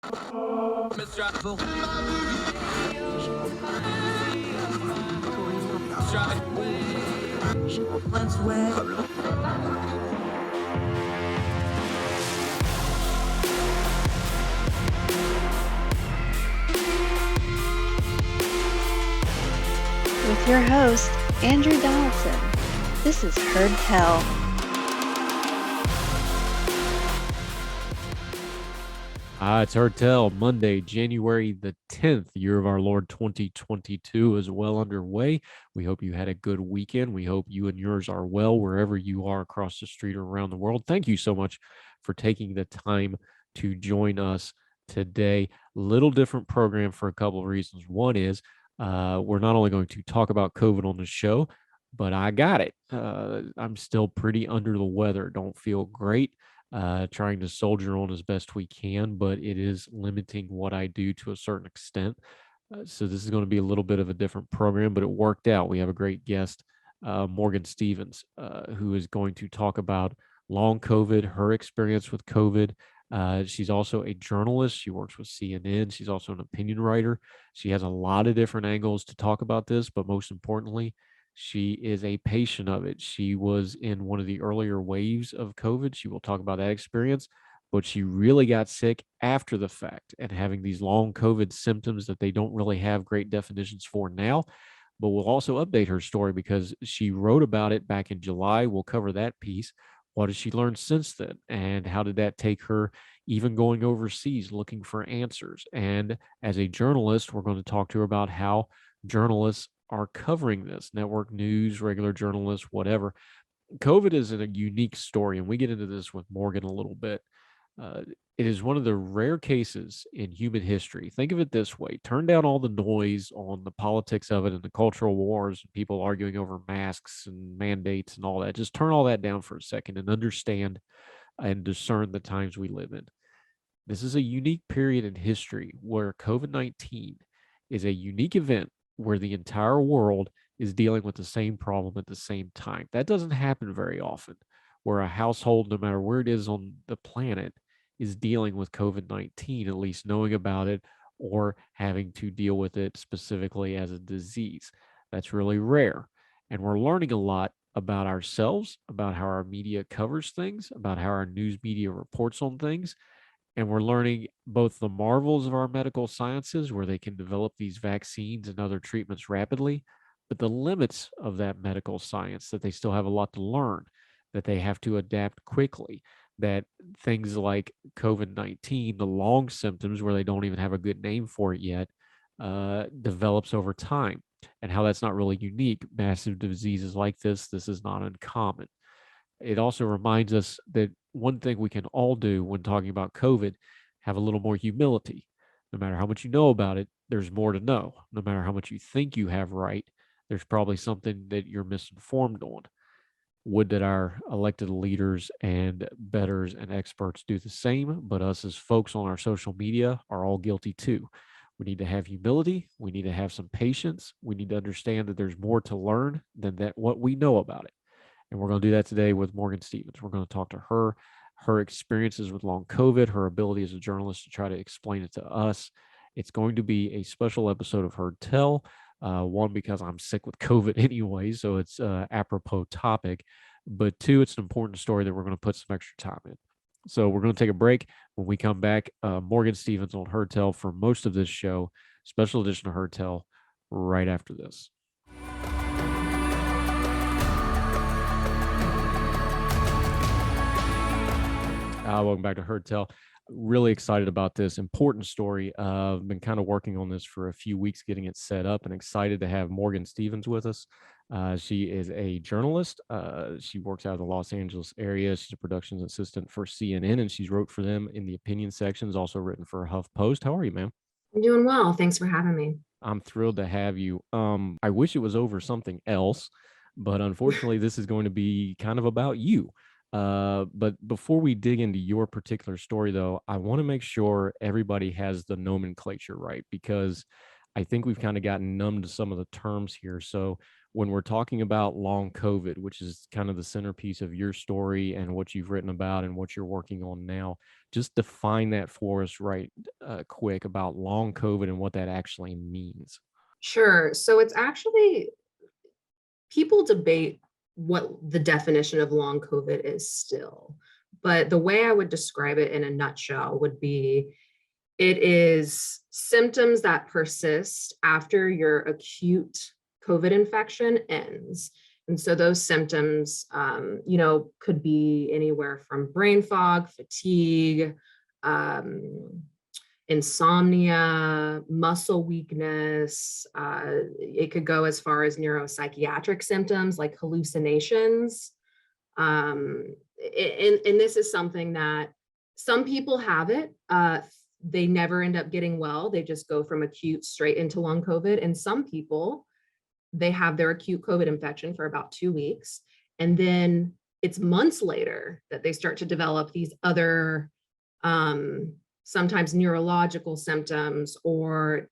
With your host, Andrew Donaldson. This is Heard Tell. It's Heard Tell, Monday, January the 10th, year of our Lord 2022 is well underway. We hope you had a good weekend. We hope you and yours are well wherever you are across the street or around the world. Thank you so much for taking the time to join us today. Little different program for a couple of reasons. One is we're not only going to talk about COVID on the show, but I got it. I'm still pretty under the weather. Don't feel great. Trying to soldier on as best we can, but it is limiting what I do to a certain extent. So this is going to be a little bit of a different program, but it worked out. We have a great guest, Morgan Stevens, who is going to talk about long COVID, her experience with COVID. She's also a journalist. She works with CNN. She's also an opinion writer. She has a lot of different angles to talk about this, but most importantly, she is a patient of it. She was in one of the earlier waves of COVID. She will talk about that experience, but she really got sick after the fact and having these long COVID symptoms that they don't really have great definitions for now. But we'll also update her story because she wrote about it back in July. We'll cover that piece. What has she learned since then? And how did that take her even going overseas looking for answers? And as a journalist, we're going to talk to her about how journalists are covering this, network news, regular journalists, whatever. COVID is a unique story, and we get into this with Morgan a little bit. It is one of the rare cases in human history. Think of it this way: turn down all the noise on the politics of it and the cultural wars, and people arguing over masks and mandates and all that. Just turn all that down for a second and understand and discern the times we live in. This is a unique period in history where COVID-19 is a unique event where the entire world is dealing with the same problem at the same time. That doesn't happen very often, where a household, no matter where it is on the planet, is dealing with COVID-19, at least knowing about it or having to deal with it specifically as a disease. That's really rare. And we're learning a lot about ourselves, about how our media covers things, about how our news media reports on things, and we're learning both the marvels of our medical sciences, where they can develop these vaccines and other treatments rapidly, but the limits of that medical science, that they still have a lot to learn, that they have to adapt quickly, that things like COVID-19, the long symptoms where they don't even have a good name for it yet, develops over time, and how that's not really unique. Massive diseases like this is not uncommon. It also reminds us that one thing we can all do when talking about COVID, have a little more humility. No matter how much you know about it, there's more to know. No matter how much you think you have right, there's probably something that you're misinformed on. Would that our elected leaders and betters and experts do the same, but us as folks on our social media are all guilty too. We need to have humility. We need to have some patience. We need to understand that there's more to learn than that what we know about it. And we're going to do that today with Morgan Stevens. We're going to talk to her experiences with long COVID, her ability as a journalist to try to explain it to us. It's going to be a special episode of Heard Tell. One, because I'm sick with COVID anyway, so it's apropos topic. But two, it's an important story that we're going to put some extra time in. So we're going to take a break. When we come back, Morgan Stevens on Heard Tell for most of this show, special edition of Heard Tell, right after this. Welcome back to Heard Tell. Really excited about this important story. I've been kind of working on this for a few weeks, getting it set up, and excited to have Morgan Stevens with us. She is a journalist. She works out of the Los Angeles area. She's a production assistant for CNN, and she's wrote for them in the opinion sections, also written for HuffPost. How are you, ma'am? I'm doing well. Thanks for having me. I'm thrilled to have you. I wish it was over something else, but unfortunately, this is going to be kind of about you. But before we dig into your particular story, though, I want to make sure everybody has the nomenclature right, because I think we've kind of gotten numb to some of the terms here. So when we're talking about long COVID, which is kind of the centerpiece of your story and what you've written about and what you're working on now, just define that for us right quick about long COVID and what that actually means. Sure. So it's actually, people debate what the definition of long COVID is still. But the way I would describe it in a nutshell would be it is symptoms that persist after your acute COVID infection ends. And so those symptoms, could be anywhere from brain fog, fatigue, um, insomnia, muscle weakness. It could go as far as neuropsychiatric symptoms like hallucinations. And this is something that some people have it. They never end up getting well. They just go from acute straight into long COVID. And some people, they have their acute COVID infection for about 2 weeks. And then it's months later that they start to develop these other sometimes neurological symptoms or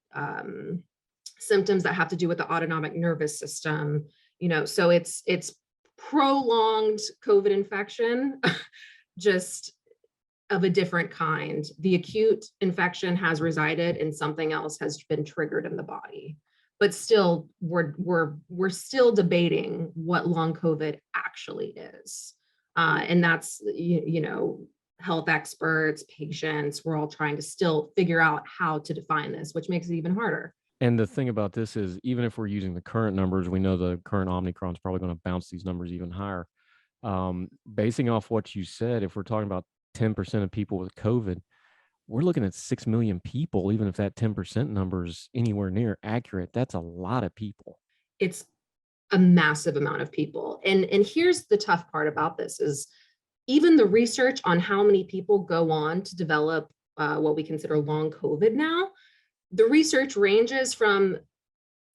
symptoms that have to do with the autonomic nervous system. So it's prolonged COVID infection, just of a different kind. The acute infection has resided and something else has been triggered in the body. But still, we're still debating what long COVID actually is. And that's, health experts, patients, we're all trying to still figure out how to define this, which makes it even harder. And the thing about this is, even if we're using the current numbers, we know the current Omicron is probably going to bounce these numbers even higher. Basing off what you said, if we're talking about 10% of people with COVID, we're looking at 6 million people. Even if that 10% number is anywhere near accurate, that's a lot of people. It's a massive amount of people. And here's the tough part about this is even the research on how many people go on to develop what we consider long COVID now, the research ranges from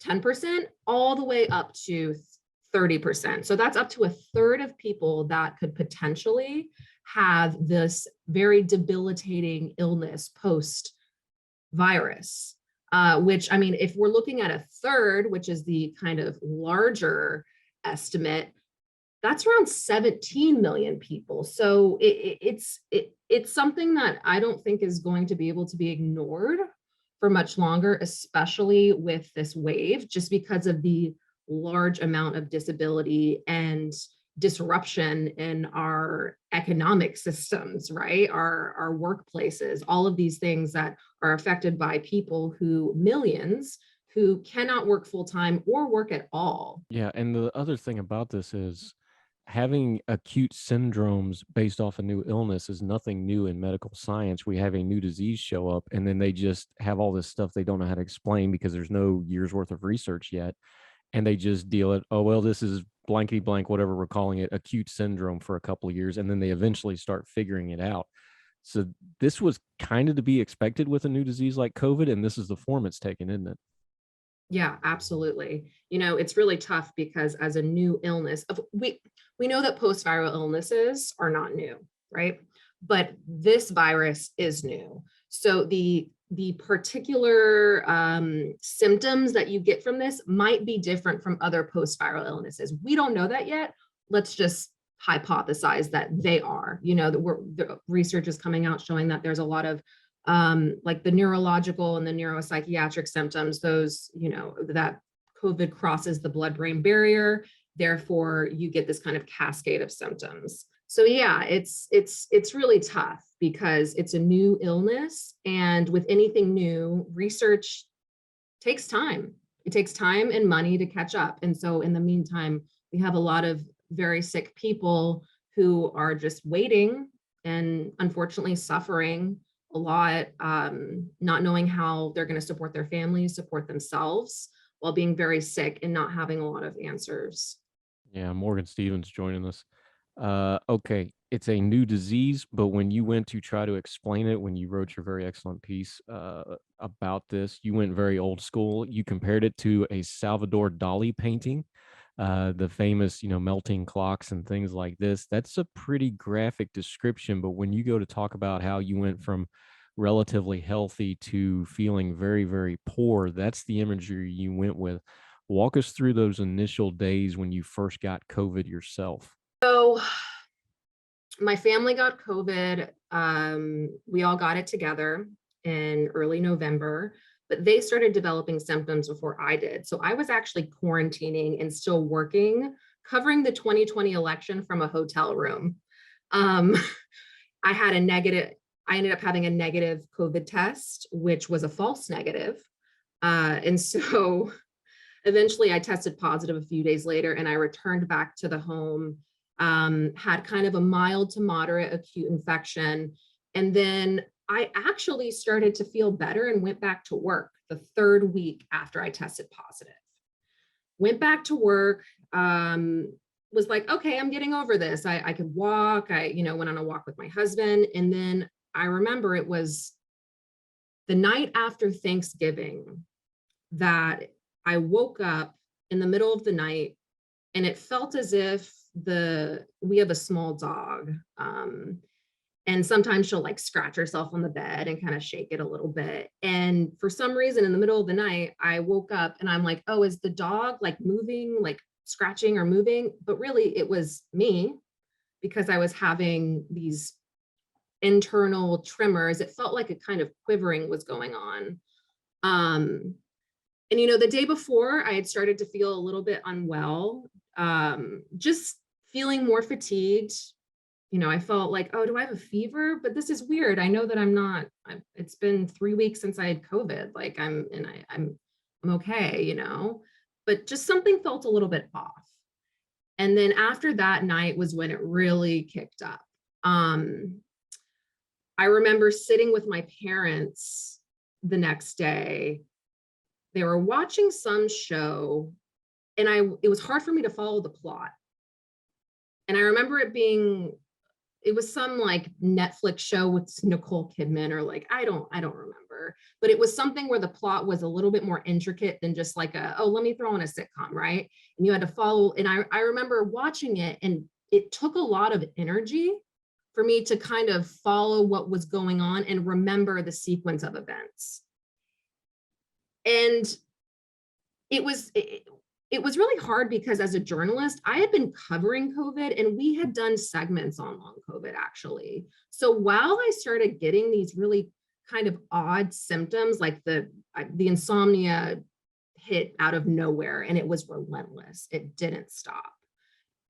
10% all the way up to 30%. So that's up to a third of people that could potentially have this very debilitating illness post virus, which, I mean, if we're looking at a third, which is the kind of larger estimate, that's around 17 million people. So it's something that I don't think is going to be able to be ignored for much longer, especially with this wave, just because of the large amount of disability and disruption in our economic systems, right? Our workplaces, all of these things that are affected by people millions who cannot work full time or work at all. Yeah. And the other thing about this is having acute syndromes based off a new illness is nothing new in medical science. We have a new disease show up and then they just have all this stuff they don't know how to explain because there's no years worth of research yet. And they just deal it, oh, well, this is blankety blank, whatever we're calling it, acute syndrome for a couple of years. And then they eventually start figuring it out. So this was kind of to be expected with a new disease like COVID. And this is the form it's taken, isn't it? Yeah, absolutely. It's really tough because as a new illness, we know that post-viral illnesses are not new, right? But this virus is new. So the particular symptoms that you get from this might be different from other post-viral illnesses. We don't know that yet. Let's just hypothesize that they are. The research is coming out showing that there's a lot of like the neurological and the neuropsychiatric symptoms, those, that COVID crosses the blood-brain barrier. Therefore, you get this kind of cascade of symptoms. So yeah, it's really tough because it's a new illness. And with anything new, research takes time. It takes time and money to catch up. And so in the meantime, we have a lot of very sick people who are just waiting and unfortunately suffering a lot, not knowing how they're going to support their families, support themselves while being very sick and not having a lot of answers. Yeah, Morgan Stevens joining us. Okay, it's a new disease, but when you went to try to explain it, when you wrote your very excellent piece about this, you went very old school. You compared it to a Salvador Dali painting, the famous, melting clocks and things like this. That's a pretty graphic description, but when you go to talk about how you went from relatively healthy to feeling very, very poor, that's the imagery you went with. Walk us through those initial days when you first got COVID yourself. So my family got COVID. We all got it together in early November, but they started developing symptoms before I did. So I was actually quarantining and still working, covering the 2020 election from a hotel room. Um, I had a negative, I ended up having a negative COVID test, which was a false negative. And so eventually I tested positive a few days later and I returned back to the home, had kind of a mild to moderate acute infection. And then I actually started to feel better and went back to work the third week after I tested positive. Went back to work, was like, okay, I'm getting over this. I could walk. I, went on a walk with my husband. And then I remember it was the night after Thanksgiving that I woke up in the middle of the night and it felt as if we have a small dog. And sometimes she'll like scratch herself on the bed and kind of shake it a little bit. And for some reason in the middle of the night, I woke up and I'm like, oh, is the dog like moving, like scratching or moving? But really it was me because I was having these internal tremors. It felt like a kind of quivering was going on. And the day before I had started to feel a little bit unwell, just feeling more fatigued. I felt like, oh, do I have a fever? But this is weird. I know that I'm not. It's been 3 weeks since I had COVID. Like I'm okay. But just something felt a little bit off. And then after that night was when it really kicked up. I remember sitting with my parents the next day. They were watching some show and it was hard for me to follow the plot. And I remember it was some like Netflix show with Nicole Kidman or like, I don't remember, but it was something where the plot was a little bit more intricate than just like let me throw in a sitcom, right? And you had to follow. And I remember watching it and it took a lot of energy for me to kind of follow what was going on and remember the sequence of events. And it was really hard because as a journalist, I had been covering COVID and we had done segments on long COVID actually. So while I started getting these really kind of odd symptoms, like the insomnia hit out of nowhere and it was relentless. It didn't stop.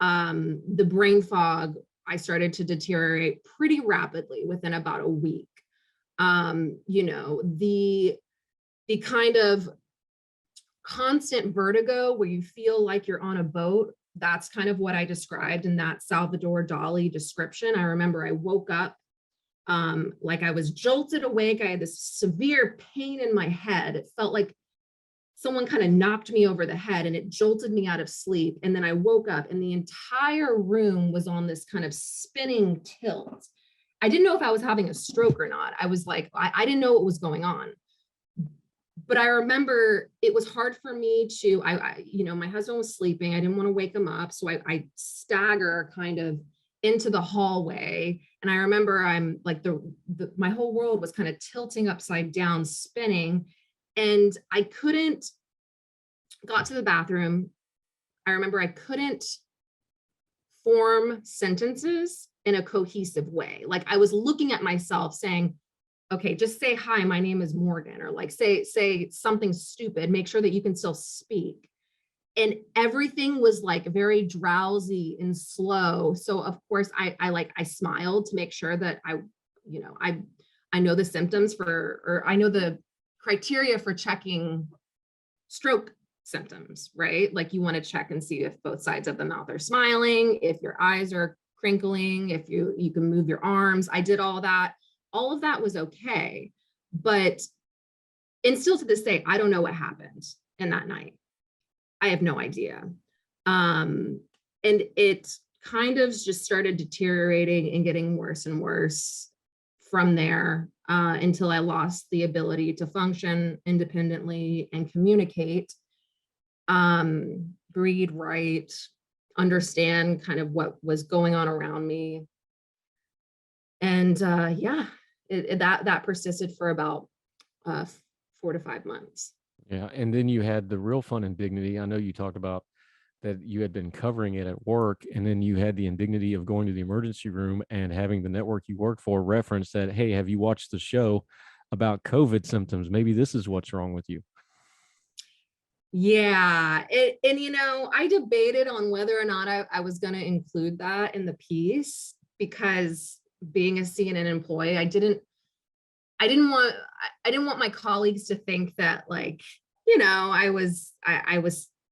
The brain fog, I started to deteriorate pretty rapidly within about a week. The kind of constant vertigo where you feel like you're on a boat, that's kind of what I described in that Salvador Dali description. I remember I woke up like I was jolted awake. I had this severe pain in my head. It felt like someone kind of knocked me over the head and it jolted me out of sleep. And then I woke up and the entire room was on this kind of spinning tilt. I didn't know if I was having a stroke or not. I was like, I didn't know what was going on. But I remember it was hard for me to, my husband was sleeping. I didn't want to wake him up. So I stagger kind of into the hallway. And I remember I'm like, my whole world was kind of tilting upside down, spinning. And I got to the bathroom. I remember I couldn't form sentences in a cohesive way. Like I was looking at myself saying, okay, just say, hi, my name is Morgan, or like say something stupid, make sure that you can still speak. And everything was like very drowsy and slow. So of course I smiled to make sure that I know the symptoms or I know the criteria for checking stroke symptoms, right? Like you want to check and see if both sides of the mouth are smiling, if your eyes are crinkling, if you can move your arms. I did all that. All of that was okay. And still to this day, I don't know what happened in that night. I have no idea. And it kind of just started deteriorating and getting worse and worse from there until I lost the ability to function independently and communicate, breathe, write, understand kind of what was going on around me. And that persisted for about 4 to 5 months. Yeah. And then you had the real fun indignity. I know you talked about that you had been covering it at work, and then you had the indignity of going to the emergency room and having the network you work for reference that, hey, have you watched the show about COVID symptoms? Maybe this is what's wrong with you. Yeah, and I debated on whether or not I was going to include that in the piece because being a CNN employee, I didn't want my colleagues to think that like, I was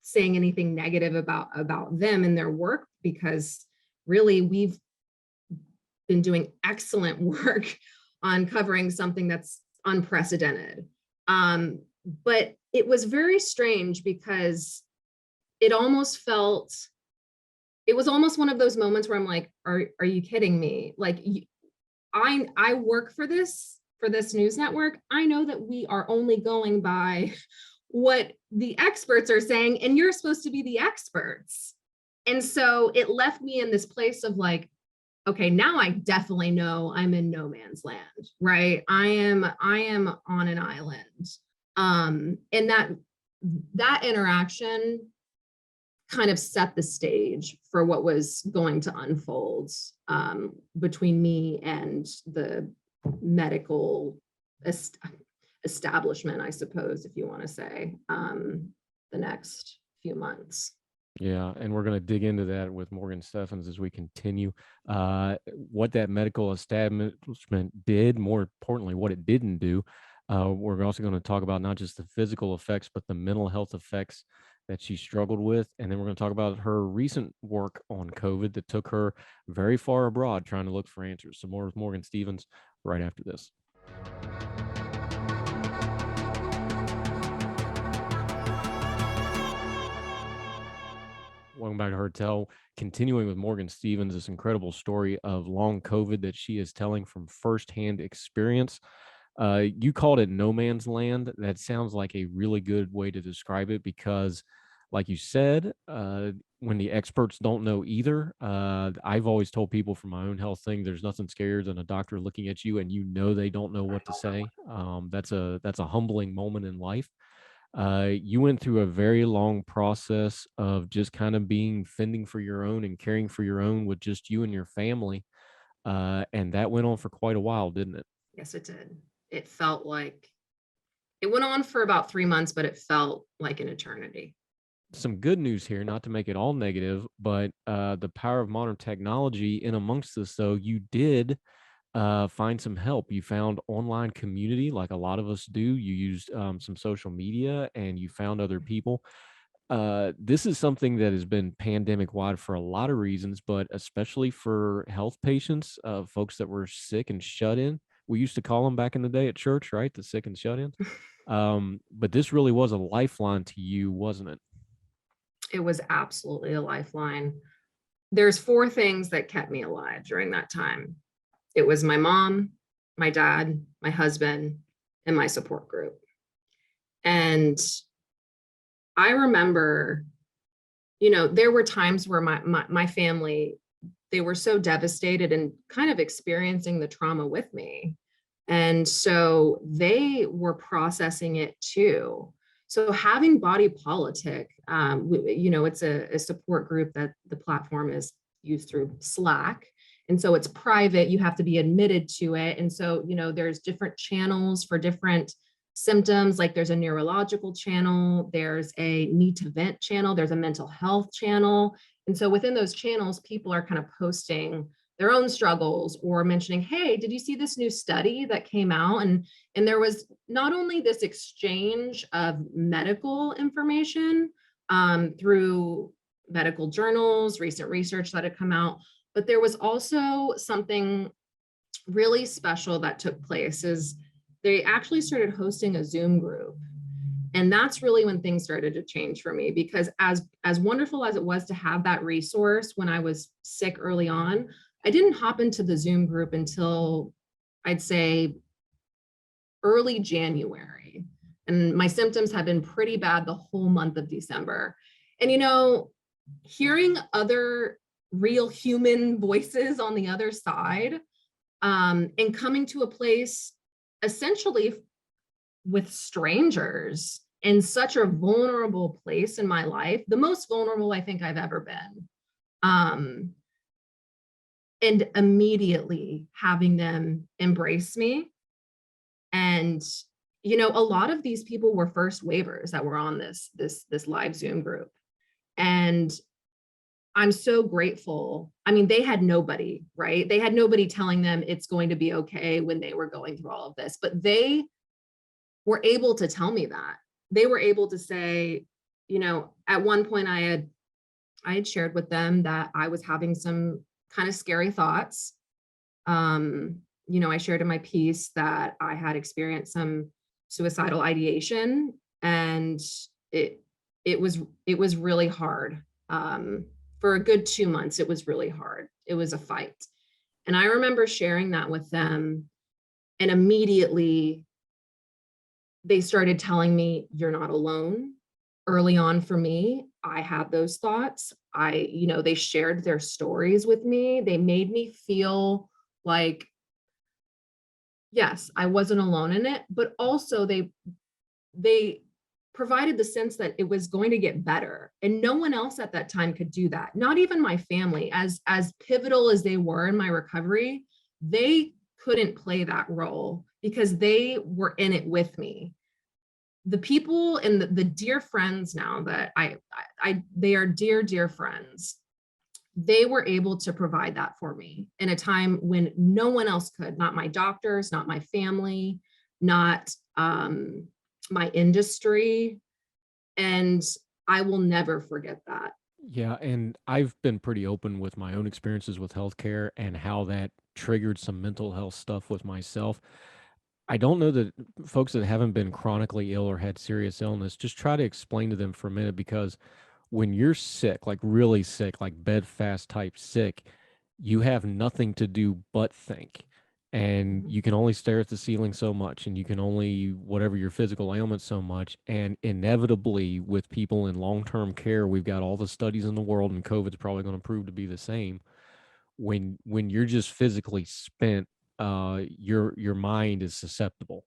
saying anything negative about them and their work, because really we've been doing excellent work on covering something that's unprecedented. But it was very strange because it almost felt, it was almost one of those moments where I'm like, are you kidding me? Like, I work for this news network. I know that we are only going by what the experts are saying, and you're supposed to be the experts. And so it left me in this place of like, okay, now I definitely know I'm in no man's land, right? I am on an island. And that interaction kind of set the stage for what was going to unfold between me and the medical establishment, I suppose, if you want to say, the next few months. Yeah, and we're going to dig into that with Morgan Steffens as we continue. What that medical establishment did, more importantly, what it didn't do. We're also going to talk about not just the physical effects, but the mental health effects that she struggled with. And then we're going to talk about her recent work on COVID that took her very far abroad trying to look for answers. So more with Morgan Steffens right after this. Welcome back to Heard Tell. Continuing with Morgan Steffens, this incredible story of long COVID that she is telling from firsthand experience. You called it no man's land. That sounds like a really good way to describe it because, like you said, when the experts don't know either, I've always told people from my own health thing, there's nothing scarier than a doctor looking at you and they don't know what to say. That's a humbling moment in life. You went through a very long process of just kind of fending for your own and caring for your own with just you and your family. And that went on for quite a while, didn't it? Yes, it did. It felt like it went on for about 3 months, but it felt like an eternity. Some good news here, not to make it all negative, but the power of modern technology in amongst this, though, you did find some help. You found online community like a lot of us do. You used some social media and you found other people. This is something that has been pandemic wide for a lot of reasons, but especially for health patients, folks that were sick and shut in. We used to call them back in the day at church, right? The sick and shut ins. But this really was a lifeline to you, wasn't it? It was absolutely a lifeline. There's 4 things that kept me alive during that time. It was my mom, my dad, my husband, and my support group. And I remember, there were times where my family, they were so devastated and kind of experiencing the trauma with me. And so they were processing it too. So having Body Politic, it's a support group that the platform is used through Slack. And so it's private, you have to be admitted to it. And so, there's different channels for different symptoms, like there's a neurological channel, there's a need to vent channel, there's a mental health channel. And so within those channels, people are kind of posting their own struggles or mentioning, hey, did you see this new study that came out? And there was not only this exchange of medical information through medical journals, recent research that had come out, but there was also something really special that took place is they actually started hosting a Zoom group. And that's really when things started to change for me, because as wonderful as it was to have that resource when I was sick early on, I didn't hop into the Zoom group until I'd say early January. And my symptoms have been pretty bad the whole month of December. And, hearing other real human voices on the other side and coming to a place essentially with strangers in such a vulnerable place in my life, the most vulnerable I think I've ever been. And immediately having them embrace me. And, you know, a lot of these people were first waivers that were on this live Zoom group. And I'm so grateful. I mean, they had nobody, right? They had nobody telling them it's going to be okay when they were going through all of this, but they were able to tell me that. They were able to say, you know, at one point I had shared with them that I was having some kind of scary thoughts. You know, I shared in my piece that I had experienced some suicidal ideation, and it was really hard. For a good 2 months, it was really hard. It was a fight. And I remember sharing that with them, and immediately they started telling me, you're not alone. Early on for me, I had those thoughts. You know, they shared their stories with me. They made me feel like, yes, I wasn't alone in it, but also they provided the sense that it was going to get better. And no one else at that time could do that. Not even my family, as pivotal as they were in my recovery, they couldn't play that role because they were in it with me. The people and the dear friends now that they are dear friends, they were able to provide that for me in a time when no one else could, not my doctors, not my family, not my industry. And I will never forget that. Yeah, and I've been pretty open with my own experiences with healthcare and how that triggered some mental health stuff with myself. I don't know that folks that haven't been chronically ill or had serious illness, just try to explain to them for a minute, because when you're sick, like really sick, like bedfast type sick, you have nothing to do but think. And you can only stare at the ceiling so much, and you can only whatever your physical ailment so much. And inevitably, with people in long-term care, we've got all the studies in the world, and COVID's probably going to prove to be the same. When you're just physically spent, your mind is susceptible.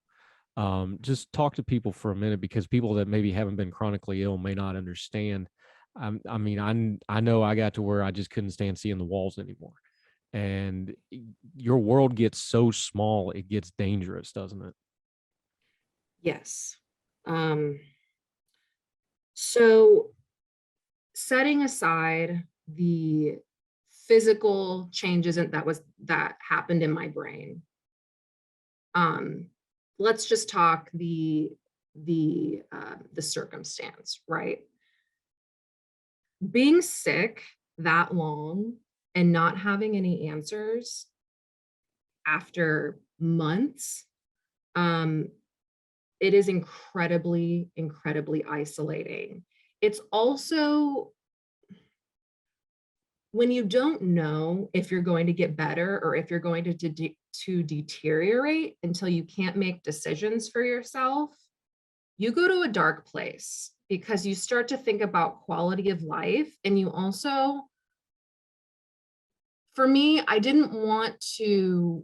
Just talk to people for a minute, because people that maybe haven't been chronically ill may not understand. I mean, I know I got to where I just couldn't stand seeing the walls anymore. And your world gets so small, it gets dangerous, doesn't it? Yes. So setting aside the physical changes that happened in my brain, let's just talk the circumstance, right? Being sick that long and not having any answers after months, it is incredibly isolating. It's also when you don't know if you're going to get better or if you're going to deteriorate until you can't make decisions for yourself, you go to a dark place because you start to think about quality of life. And you also, for me, I didn't want to,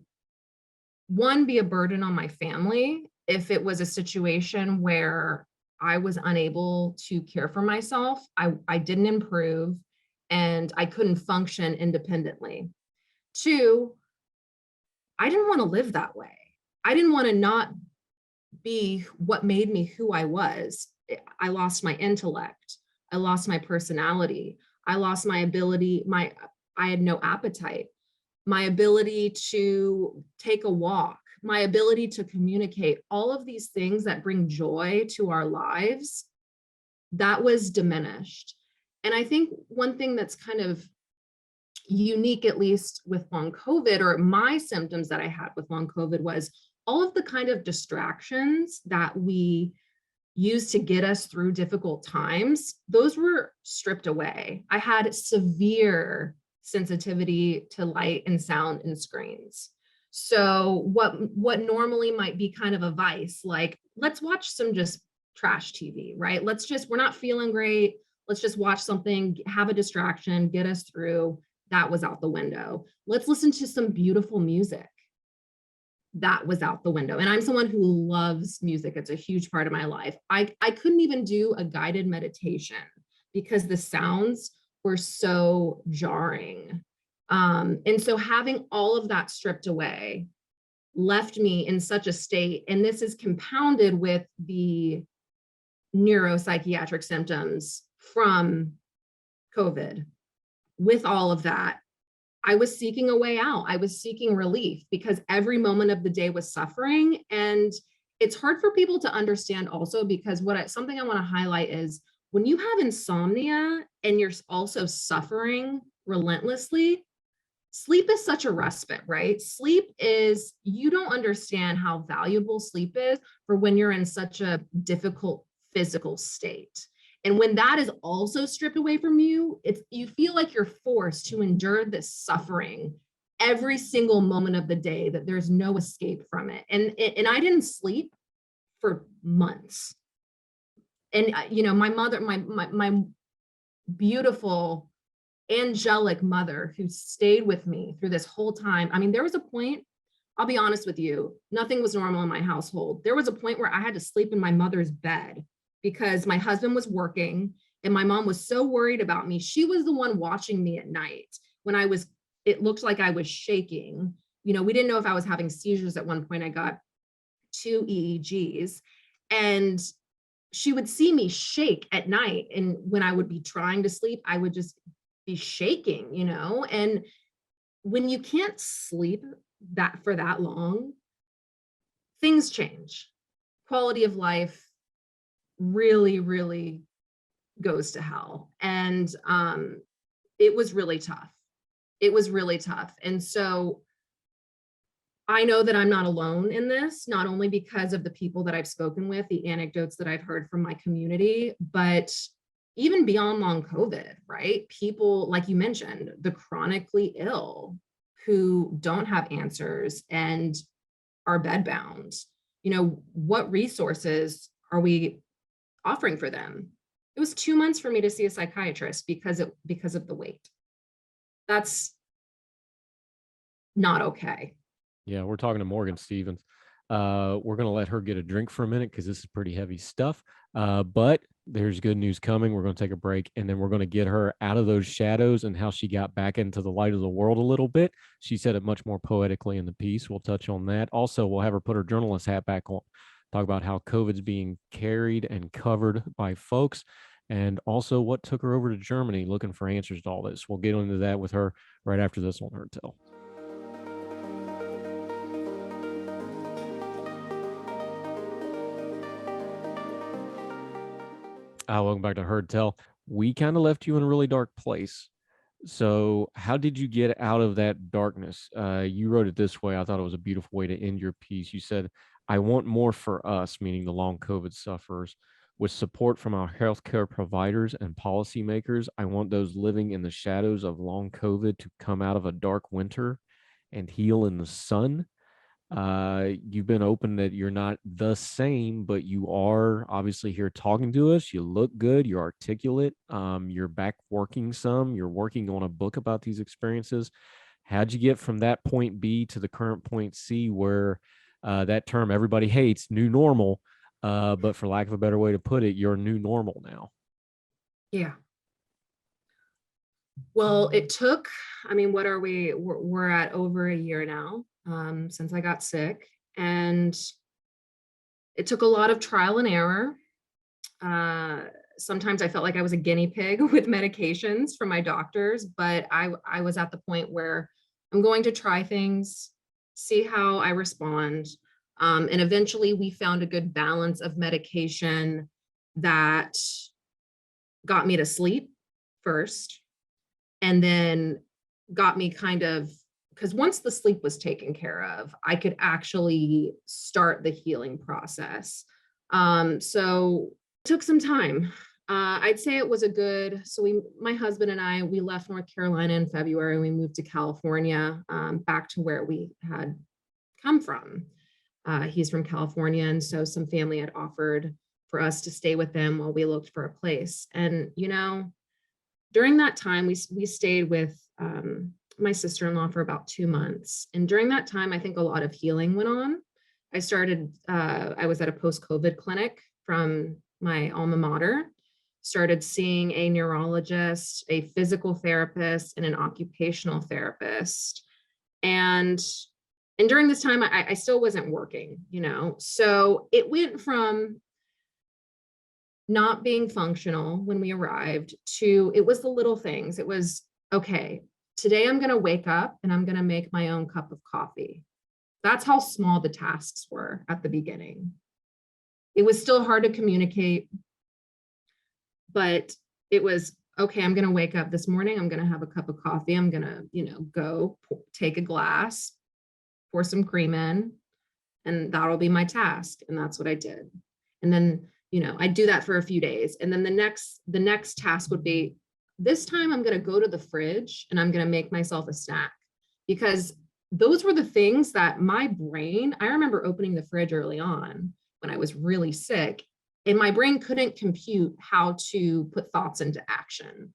one, be a burden on my family if it was a situation where I was unable to care for myself, I didn't improve, and I couldn't function independently. Two, I didn't want to live that way. I didn't want to not be what made me who I was. I lost my intellect. I lost my personality. I lost my ability, I had no appetite. My ability to take a walk, my ability to communicate, all of these things that bring joy to our lives, that was diminished. And I think one thing that's kind of unique, at least with long COVID, or my symptoms that I had with long COVID, was all of the kind of distractions that we use to get us through difficult times, those were stripped away. I had severe sensitivity to light and sound and screens. So what normally might be kind of a vice, like let's watch some just trash TV, right? We're not feeling great. Let's just watch something, have a distraction, get us through. That was out the window. Let's listen to some beautiful music. that was out the window. And I'm someone who loves music. It's a huge part of my life. I couldn't even do a guided meditation because the sounds were so jarring. And so having all of that stripped away left me in such a state. And this is compounded with the neuropsychiatric symptoms from COVID. With all of that, I was seeking a way out. I was seeking relief because every moment of the day was suffering. And it's hard for people to understand also because something I want to highlight is when you have insomnia and you're also suffering relentlessly, sleep is such a respite, right? Sleep is, you don't understand how valuable sleep is for when you're in such a difficult physical state. And when that is also stripped away from you, you feel like you're forced to endure this suffering every single moment of the day, that there's no escape from it. And I didn't sleep for months. And my mother, my beautiful angelic mother who stayed with me through this whole time. I mean, there was a point, I'll be honest with you, nothing was normal in my household. There was a point where I had to sleep in my mother's bed because my husband was working and my mom was so worried about me. She was the one watching me at night when it looked like I was shaking. We didn't know if I was having seizures. At one point I got 2 EEGs, and she would see me shake at night. And when I would be trying to sleep, I would just be shaking, and when you can't sleep that for that long, things change. Quality of life really, really goes to hell. And it was really tough. It was really tough. And so I know that I'm not alone in this, not only because of the people that I've spoken with, the anecdotes that I've heard from my community, but even beyond long COVID, right? People, like you mentioned, the chronically ill who don't have answers and are bedbound. What resources are we offering for them? It was 2 months for me to see a psychiatrist because of the wait. That's not okay. Yeah, we're talking to Morgan Stevens. We're going to let her get a drink for a minute because this is pretty heavy stuff. But there's good news coming. We're going to take a break, and then we're going to get her out of those shadows and how she got back into the light of the world a little bit. She said it much more poetically in the piece. We'll touch on that. Also, we'll have her put her journalist hat back on, talk about how COVID's being carried and covered by folks, and also what took her over to Germany looking for answers to all this. We'll get into that with her right after this on Heard Tell. Welcome back to Heard Tell. We kind of left you in a really dark place. So how did you get out of that darkness? You wrote it this way. I thought it was a beautiful way to end your piece. You said, I want more for us, meaning the long COVID sufferers, with support from our healthcare providers and policymakers. I want those living in the shadows of long COVID to come out of a dark winter and heal in the sun. You've been open that you're not the same, but you are obviously here talking to us. You look good, you're articulate, you're back working some, you're working on a book about these experiences. How'd you get from that point B to the current point C, where that term everybody hates, new normal, but for lack of a better way to put it, you're new normal now? Yeah. Well, it took, what are we? We're at over a year now since I got sick, and it took a lot of trial and error. Sometimes I felt like I was a guinea pig with medications from my doctors, but I was at the point where I'm going to try things, see how I respond. And eventually we found a good balance of medication that got me to sleep first, and then got me because once the sleep was taken care of, I could actually start the healing process. So it took some time. I'd say it was my husband and I, we left North Carolina in February, and we moved to California, back to where we had come from. He's from California, and so some family had offered for us to stay with them while we looked for a place. And, during that time, we stayed with my sister-in-law for about 2 months. And during that time, I think a lot of healing went on. I was at a post-COVID clinic from my alma mater, started seeing a neurologist, a physical therapist, and an occupational therapist. And during this time, I still wasn't working, So it went from not being functional when we arrived to, it was the little things. It was, okay, today I'm going to wake up and I'm going to make my own cup of coffee. That's how small the tasks were at the beginning. It was still hard to communicate, but it was, okay, I'm going to wake up this morning. I'm going to have a cup of coffee. I'm going to, go take a glass, pour some cream in, and that'll be my task. And that's what I did. And then, I do that for a few days. And then the next task would be, this time I'm going to go to the fridge and I'm going to make myself a snack, because those were the things that my brain, I remember opening the fridge early on when I was really sick, and my brain couldn't compute how to put thoughts into action.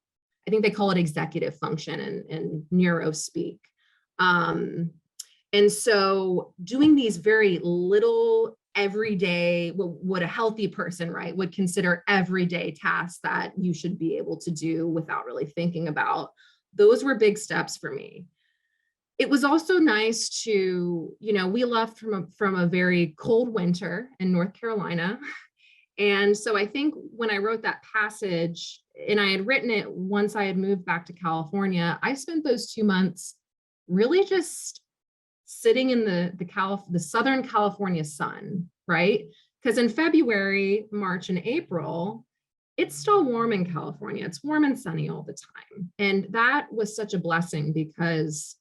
I think they call it executive function in neuro speak. And so doing these very little everyday, what a healthy person, right, would consider everyday tasks that you should be able to do without really thinking about, those were big steps for me. It was also nice to, we left from a very cold winter in North Carolina. And so I think when I wrote that passage, and I had written it once I had moved back to California, I spent those 2 months really just sitting in the Southern California sun, right? Because in February, March, and April, it's still warm in California. It's warm and sunny all the time. And that was such a blessing because,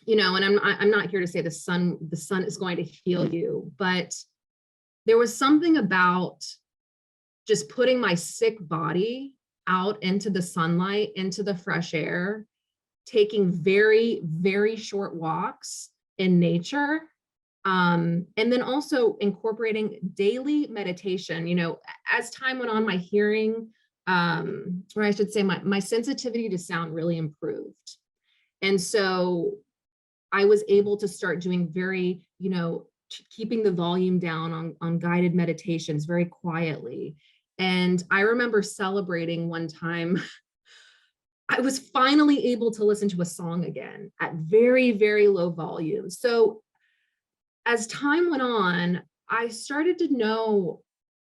and I'm not here to say the sun is going to heal you, but there was something about just putting my sick body out into the sunlight, into the fresh air, taking very, very short walks in nature. And then also incorporating daily meditation. As time went on, my hearing, or I should say my sensitivity to sound really improved. And so I was able to start doing very, keeping the volume down on guided meditations very quietly. And I remember celebrating one time, I was finally able to listen to a song again at very, very low volume. So as time went on, I started to know,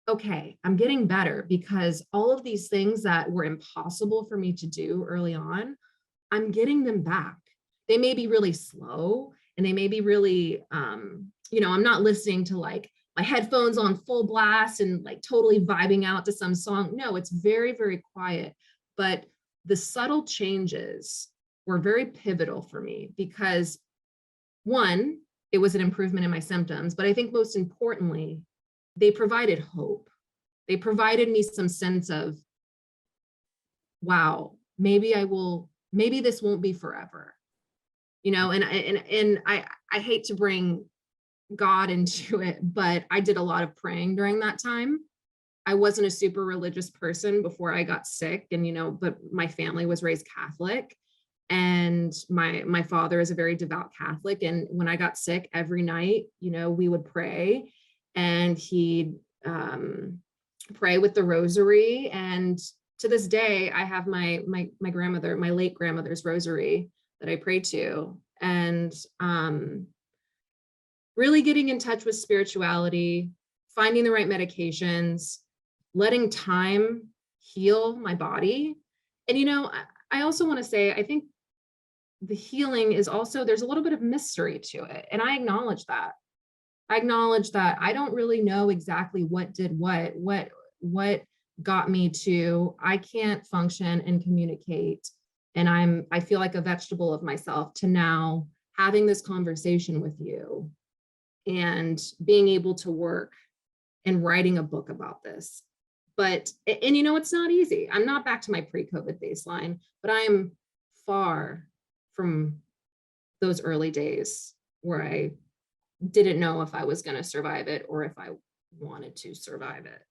okay, I'm getting better, because all of these things that were impossible for me to do early on, I'm getting them back. They may be really slow and they may be really, I'm not listening to like my headphones on full blast and like totally vibing out to some song. No, it's very, very quiet. But the subtle changes were very pivotal for me because, one, it was an improvement in my symptoms, but I think most importantly, they provided hope. They provided me some sense of, wow, maybe this won't be forever. And I hate to bring God into it, but I did a lot of praying during that time. I wasn't a super religious person before I got sick, and but my family was raised Catholic, and my father is a very devout Catholic. And when I got sick, every night, we would pray, and he'd pray with the rosary. And to this day, I have my grandmother, my late grandmother's rosary that I pray to, and really getting in touch with spirituality, finding the right medications, letting time heal my body. And, I also want to say, I think the healing is also, there's a little bit of mystery to it. And I acknowledge that. I don't really know exactly what did what got me to, I can't function and communicate. And I feel like a vegetable of myself, to now having this conversation with you and being able to work and writing a book about this. But, and it's not easy. I'm not back to my pre-COVID baseline, but I am far from those early days where I didn't know if I was going to survive it or if I wanted to survive it.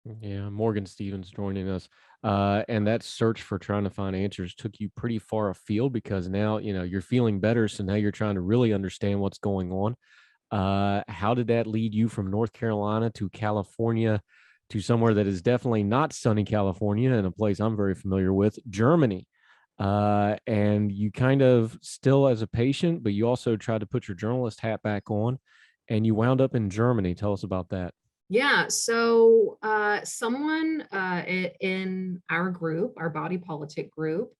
Yeah, Morgan Stevens joining us. And that search for trying to find answers took you pretty far afield because now, you're feeling better. So now you're trying to really understand what's going on. How did that lead you from North Carolina to California to somewhere that is definitely not sunny California and a place I'm very familiar with, Germany? And you kind of still as a patient, but you also tried to put your journalist hat back on and you wound up in Germany. Tell us about that. Yeah, so someone in our group, our body politic group,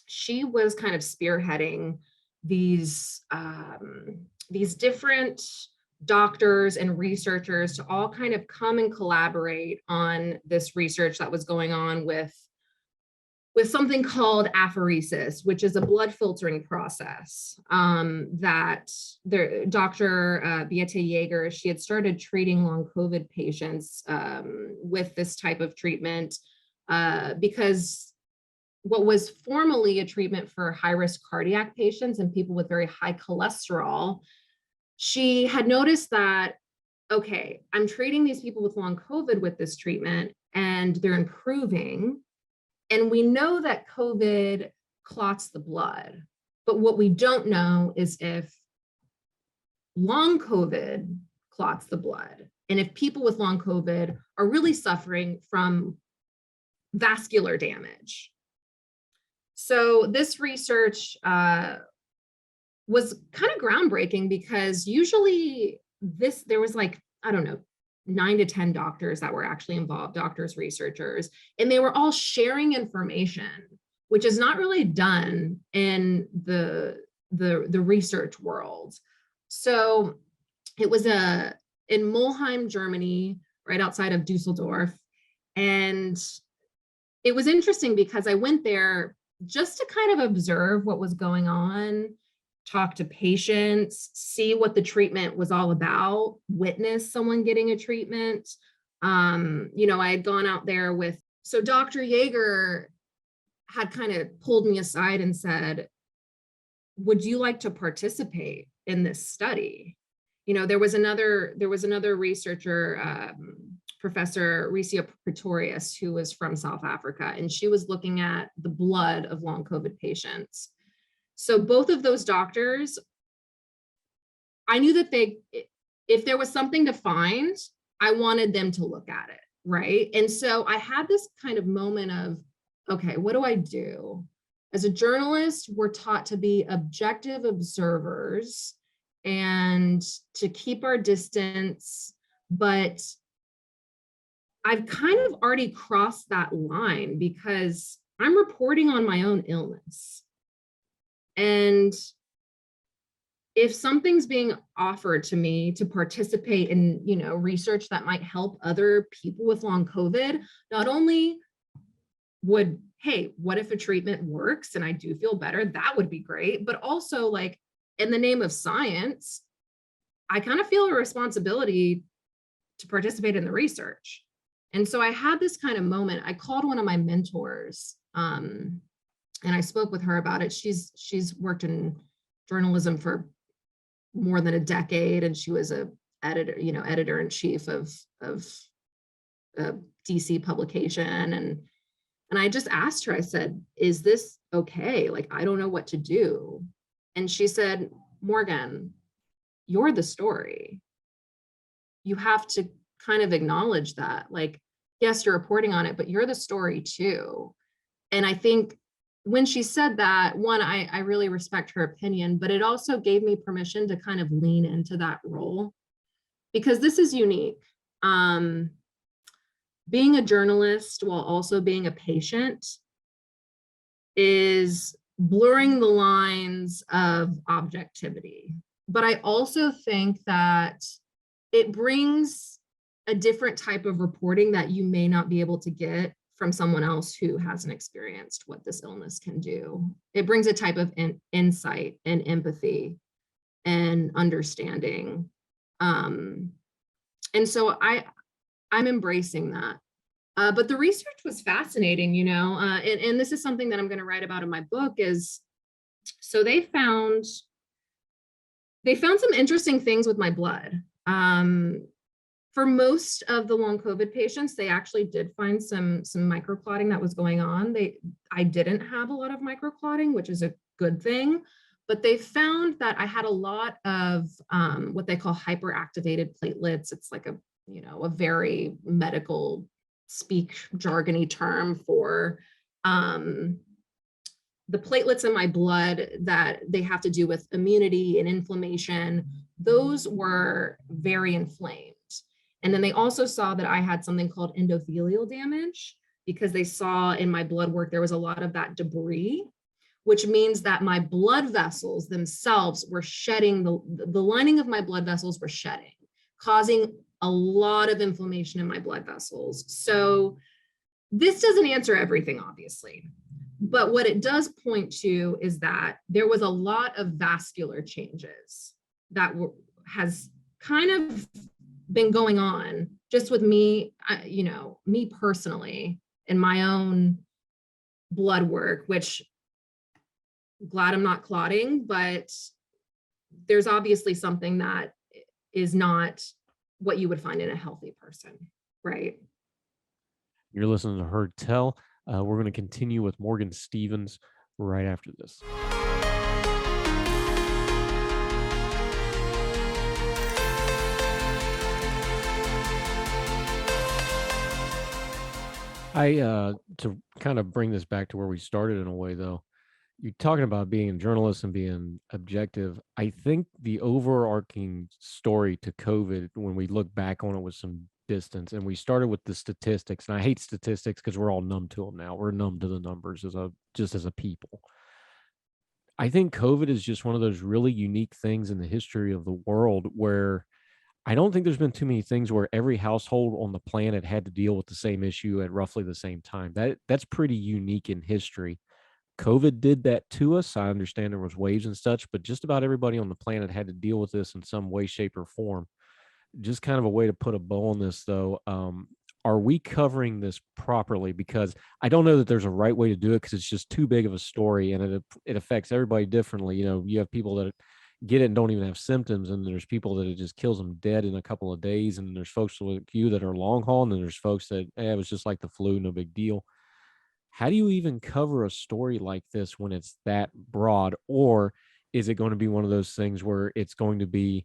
she was kind of spearheading these different doctors and researchers to all kind of come and collaborate on this research that was going on with something called apheresis, which is a blood filtering process that Dr. Beate Jaeger, she had started treating long COVID patients with this type of treatment because what was formerly a treatment for high-risk cardiac patients and people with very high cholesterol, she had noticed that, okay, I'm treating these people with long COVID with this treatment and they're improving. And we know that COVID clots the blood, but what we don't know is if long COVID clots the blood and if people with long COVID are really suffering from vascular damage. So this research was kind of groundbreaking because usually there was like, I don't know, 9 to 10 doctors that were actually involved, doctors, researchers, and they were all sharing information, which is not really done in the research world. So it was in Mulheim, Germany, right outside of Dusseldorf. And it was interesting because I went there just to kind of observe what was going on, talk to patients, see what the treatment was all about, witness someone getting a treatment. I had gone out there so Dr. Jaeger had kind of pulled me aside and said, would you like to participate in this study? There was another researcher, Professor Ricia Pretorius, who was from South Africa, and she was looking at the blood of long COVID patients. So both of those doctors, I knew that if there was something to find, I wanted them to look at it, right? And so I had this kind of moment of, okay, what do I do? As a journalist, we're taught to be objective observers and to keep our distance, but I've kind of already crossed that line because I'm reporting on my own illness. And if something's being offered to me to participate in, research that might help other people with long COVID, not only hey, what if a treatment works and I do feel better? That would be great. But also, like, in the name of science, I kind of feel a responsibility to participate in the research. And so I had this kind of moment. I called one of my mentors, and I spoke with her about it. She's worked in journalism for more than a decade, and she was a editor in chief of a DC publication. And I just asked her, I said, is this okay? Like, I don't know what to do. And she said, Morgan, you're the story. You have to kind of acknowledge that, like, yes, you're reporting on it, but you're the story too. And I think when she said that, one, I really respect her opinion, but it also gave me permission to kind of lean into that role because this is unique. Being a journalist while also being a patient is blurring the lines of objectivity. But I also think that it brings a different type of reporting that you may not be able to get from someone else who hasn't experienced what this illness can do. It brings a type of insight and empathy and understanding. And so I'm embracing that. But the research was fascinating, and this is something that I'm going to write about in my book is, so they found some interesting things with my blood. For most of the long COVID patients, they actually did find some microclotting that was going on. I didn't have a lot of microclotting, which is a good thing, but they found that I had a lot of what they call hyperactivated platelets. It's like a very medical speak jargony term for the platelets in my blood that they have to do with immunity and inflammation. Those were very inflamed. And then they also saw that I had something called endothelial damage, because they saw in my blood work there was a lot of that debris, which means that my blood vessels themselves were shedding, the lining of my blood vessels were shedding, causing a lot of inflammation in my blood vessels. So this doesn't answer everything, obviously, but what it does point to is that there was a lot of vascular changes that has kind of been going on just with me, me personally, in my own blood work, which glad I'm not clotting, but there's obviously something that is not what you would find in a healthy person, right? You're listening to Heard Tell. We're going to continue with Morgan Stevens right after this. To kind of bring this back to where we started in a way, though, you're talking about being a journalist and being objective. I think the overarching story to COVID, when we look back on it with some distance, and we started with the statistics, and I hate statistics because we're all numb to them now. We're numb to the numbers just as a people. I think COVID is just one of those really unique things in the history of the world where I don't think there's been too many things where every household on the planet had to deal with the same issue at roughly the same time. That's pretty unique in history. COVID did that to us. I understand there was waves and such, but just about everybody on the planet had to deal with this in some way, shape, or form. Just kind of a way to put a bow on this, though. Are we covering this properly? Because I don't know that there's a right way to do it, because it's just too big of a story, and it affects everybody differently. You have people that get it and don't even have symptoms, and there's people that it just kills them dead in a couple of days, and there's folks like you that are long haul, and then there's folks that it was just like the flu, no big deal. How do you even cover a story like this when it's that broad? Or is it going to be one of those things where it's going to be,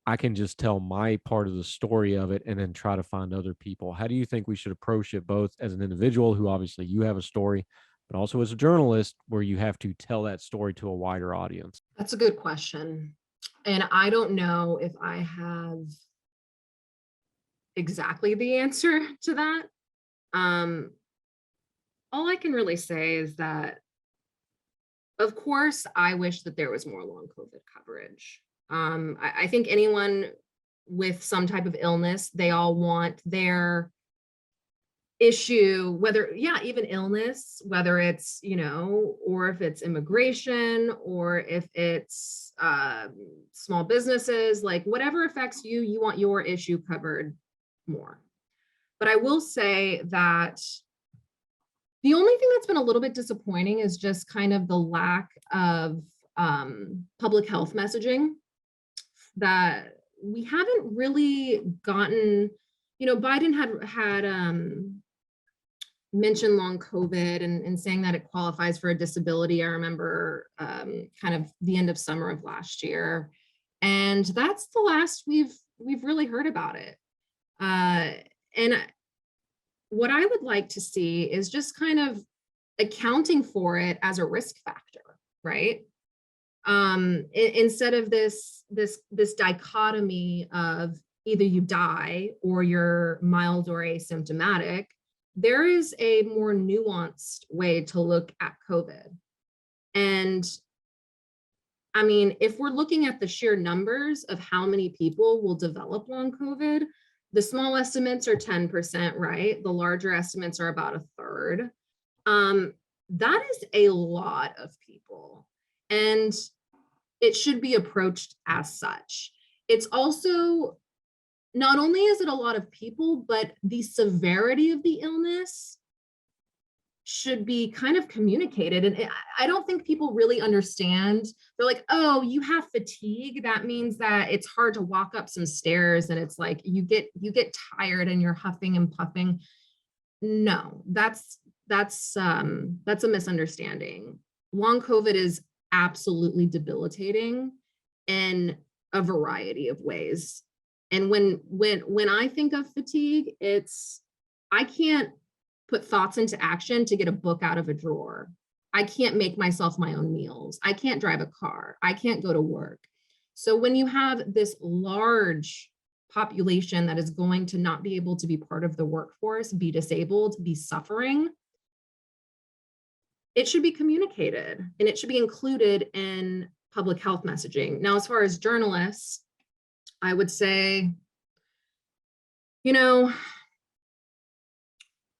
I can just tell my part of the story of it and then try to find other people? How do you think we should approach it, both as an individual, who obviously you have a story, but also as a journalist where you have to tell that story to a wider audience? That's a good question. And I don't know if I have exactly the answer to that. All I can really say is that, of course, I wish that there was more long COVID coverage. I think anyone with some type of illness, they all want their issue, even illness, whether it's, or if it's immigration, or if it's small businesses, like whatever affects you, you want your issue covered more. But I will say that the only thing that's been a little bit disappointing is just kind of the lack of public health messaging, that we haven't really gotten. Biden had mentioned long COVID and saying that it qualifies for a disability. I remember kind of the end of summer of last year, and that's the last we've really heard about it. And what I would like to see is just kind of accounting for it as a risk factor, right? Instead of this dichotomy of either you die or you're mild or asymptomatic, there is a more nuanced way to look at COVID. And I mean, if we're looking at the sheer numbers of how many people will develop long COVID, the small estimates are 10%, right? The larger estimates are about a third. That is a lot of people, and it should be approached as such. It's also, not only is it a lot of people, but the severity of the illness should be kind of communicated. And I don't think people really understand. They're like, oh, you have fatigue. That means that it's hard to walk up some stairs and it's like you get tired and you're huffing and puffing. No, that's a misunderstanding. Long COVID is absolutely debilitating in a variety of ways. And when I think of fatigue, I can't put thoughts into action to get a book out of a drawer. I can't make myself my own meals. I can't drive a car. I can't go to work. So when you have this large population that is going to not be able to be part of the workforce, be disabled, be suffering, it should be communicated and it should be included in public health messaging. Now, as far as journalists, I would say,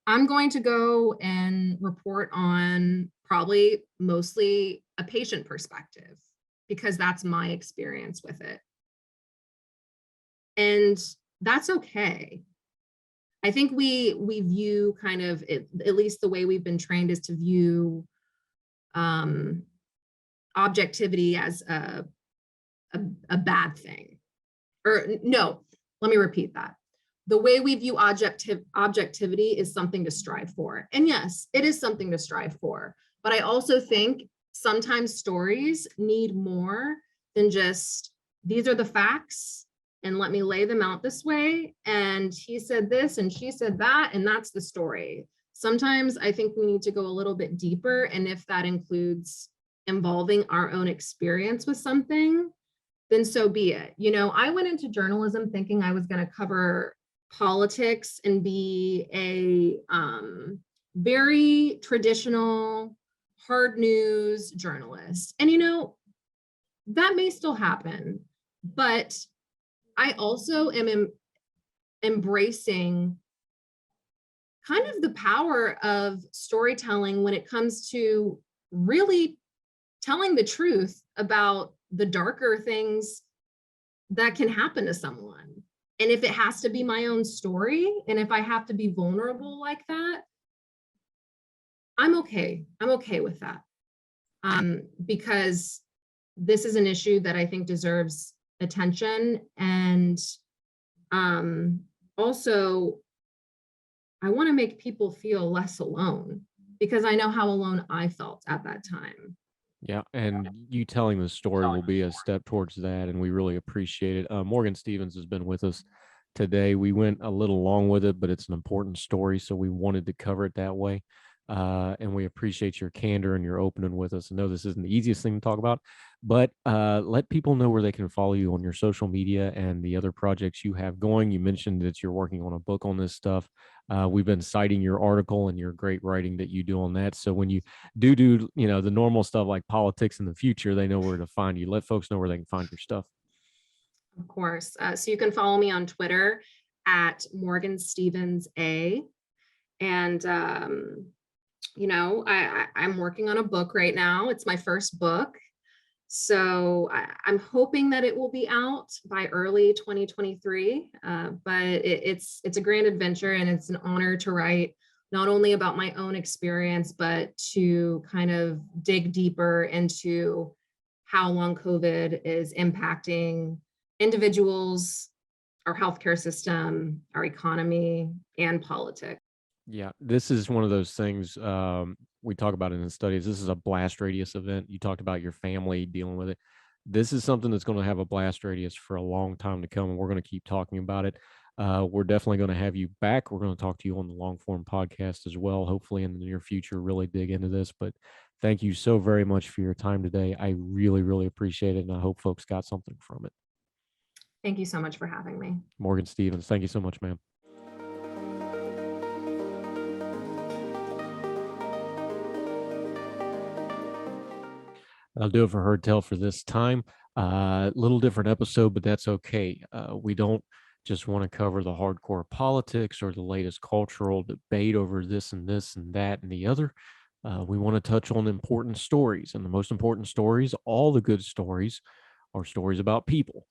I'm going to go and report on probably mostly a patient perspective because that's my experience with it. And that's okay. I think we view kind of, at least the way we've been trained is to view objectivity as a bad thing. Or no, let me repeat that. The way we view objectivity is something to strive for. And yes, it is something to strive for. But I also think sometimes stories need more than just, these are the facts and let me lay them out this way. And he said this and she said that, and that's the story. Sometimes I think we need to go a little bit deeper. And if that includes involving our own experience with something, then so be it. I went into journalism thinking I was going to cover politics and be a very traditional hard news journalist. And that may still happen, but I also am embracing kind of the power of storytelling when it comes to really telling the truth about the darker things that can happen to someone. And if it has to be my own story, and if I have to be vulnerable like that, I'm okay. I'm okay with that. Because this is an issue that I think deserves attention. And also, I want to make people feel less alone because I know how alone I felt at that time. Yeah, and you telling the story will be a step towards that, and we really appreciate it. Morgan Stevens has been with us today. We went a little long with it, but it's an important story, so we wanted to cover it that way. And we appreciate your candor and your opening with us. I know this isn't the easiest thing to talk about, but let people know where they can follow you on your social media and the other projects you have going. You mentioned that you're working on a book on this stuff. We've been citing your article and your great writing that you do on that. So when you do, the normal stuff like politics in the future, they know where to find you. Let folks know where they can find your stuff. Of course. So you can follow me on Twitter at Morgan Stevens A. And, I'm working on a book right now. It's my first book. So I'm hoping that it will be out by early 2023, but it's a grand adventure and it's an honor to write not only about my own experience, but to kind of dig deeper into how long COVID is impacting individuals, our healthcare system, our economy, and politics. Yeah, this is one of those things we talk about in the studies. This is a blast radius event. You talked about your family dealing with it. This is something that's going to have a blast radius for a long time to come, and we're going to keep talking about it. We're definitely going to have you back. We're going to talk to you on the long form podcast as well, hopefully in the near future, really dig into this. But thank you so very much for your time today. I really, really appreciate it, and I hope folks got something from it. Thank you so much for having me. Morgan Stevens, thank you so much, ma'am. I'll do it for Heard Tell for this time. Little different episode, but that's okay. We don't just want to cover the hardcore politics or the latest cultural debate over this and that and the other. We want to touch on important stories, and the most important stories, all the good stories, are stories about people.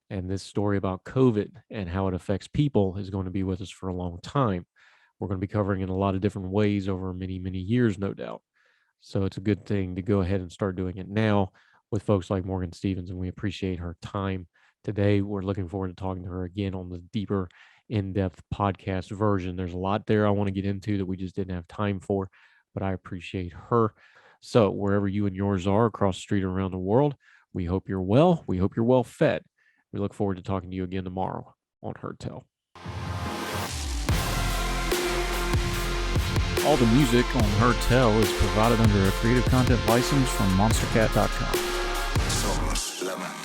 And this story about COVID and how it affects people is going to be with us for a long time. we're going to be covering in a lot of different ways over many, many years, no doubt. So it's a good thing to go ahead and start doing it now with folks like Morgan Stevens, and we appreciate her time today. We're looking forward to talking to her again on the deeper, in-depth podcast version. There's a lot there I want to get into that we just didn't have time for, but I appreciate her. So wherever you and yours are across the street or around the world, we hope you're well. We hope you're well fed. We look forward to talking to you again tomorrow on Heard Tell. All the music on Heard Tell is provided under a Creative Content license from monstercat.com. Somos la mente.